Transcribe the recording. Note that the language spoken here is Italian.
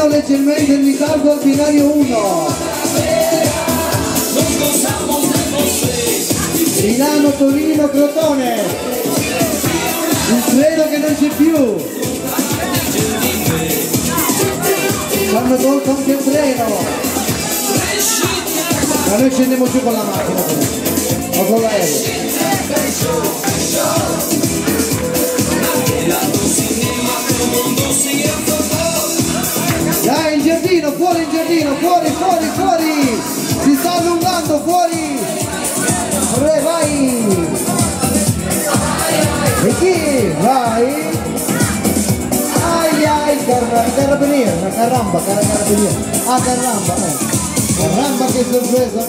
freno leggermente in ritardo al binario 1. Milano, Torino, Crotone. Il treno che non c'è più. Hanno tolto anche il treno. Ma noi scendiamo giù con la macchina o con l'aereo. Dai, in giardino, fuori in giardino, fuori, fuori, fuori! Si sta allungando, fuori! Vai! E chi? Vai! Ai ai, carabinieri, carabinieri. Ah, caramba, caramba, che sorpresa!